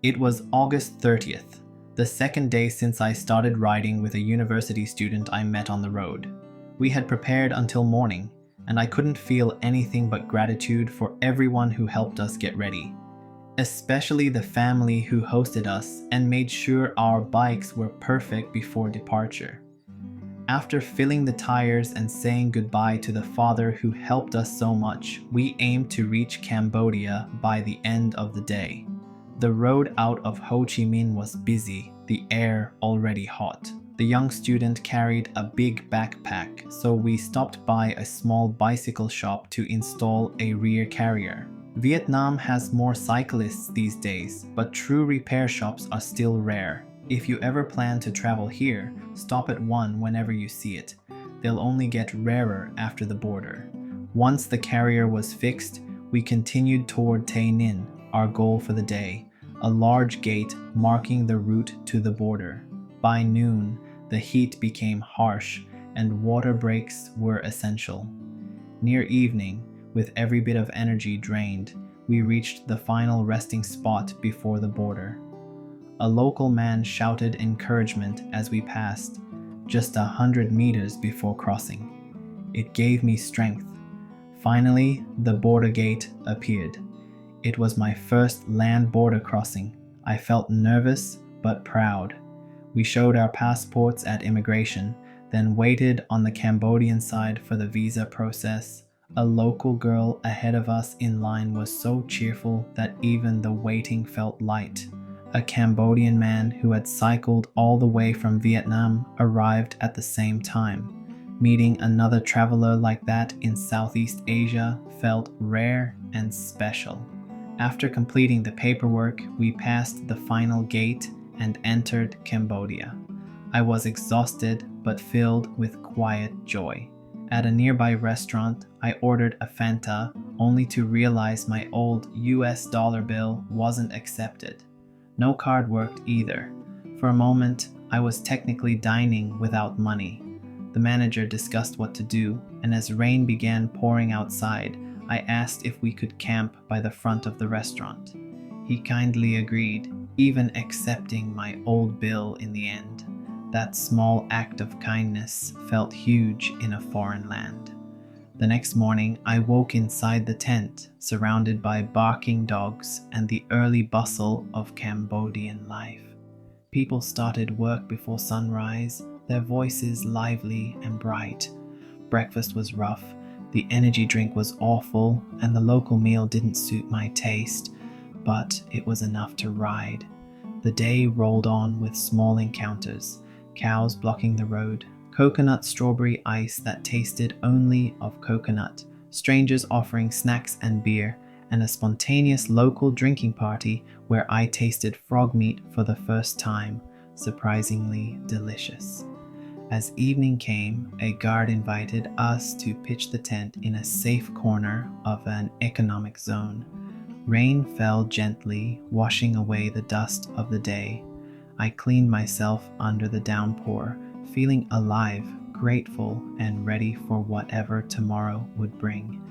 It was August 30th, the second day since I started riding with a university student I met on the road. We had prepared until morning, and I couldn't feel anything but gratitude for everyone who helped us get ready, especially the family who hosted us and made sure our bikes were perfect before departure. After filling the tires and saying goodbye to the father who helped us so much, we aimed to reach Cambodia by the end of the day. The road out of Ho Chi Minh was busy, the air already hot. The young student carried a big backpack, so we stopped by a small bicycle shop to install a rear carrier. Vietnam has more cyclists these days, but true repair shops are still rare. If you ever plan to travel here, stop at one whenever you see it. They'll only get rarer after the border. Once the carrier was fixed, we continued toward Tay Ninh, our goal for the day, a large gate marking the route to the border. By noon, the heat became harsh and water breaks were essential. Near evening, with every bit of energy drained, we reached the final resting spot before the border. A local man shouted encouragement as we passed, just 100 meters before crossing. It gave me strength. Finally, the border gate appeared. It was my first land border crossing. I felt nervous but proud. We showed our passports at immigration, then waited on the Cambodian side for the visa process. A local girl ahead of us in line was so cheerful that even the waiting felt light. A Cambodian man who had cycled all the way from Vietnam arrived at the same time. Meeting another traveler like that in Southeast Asia felt rare and special. After completing the paperwork, we passed the final gate and entered Cambodia. I was exhausted but filled with quiet joy. At a nearby restaurant, I ordered a Fanta only to realize my old US dollar bill wasn't accepted. No card worked either. For a moment, I was technically dining without money. The manager discussed what to do, and as rain began pouring outside, I asked if we could camp by the front of the restaurant. He kindly agreed, even accepting my old bill in the end. That small act of kindness felt huge in a foreign land. The next morning, I woke inside the tent, surrounded by barking dogs and the early bustle of Cambodian life. People started work before sunrise, their voices lively and bright. Breakfast was rough, the energy drink was awful, and the local meal didn't suit my taste, but it was enough to ride. The day rolled on with small encounters, cows blocking the road, coconut strawberry ice that tasted only of coconut, strangers offering snacks and beer, and a spontaneous local drinking party where I tasted frog meat for the first time, surprisingly delicious. As evening came, a guard invited us to pitch the tent in a safe corner of an economic zone. Rain fell gently, washing away the dust of the day. I cleaned myself under the downpour, feeling alive, grateful, and ready for whatever tomorrow would bring.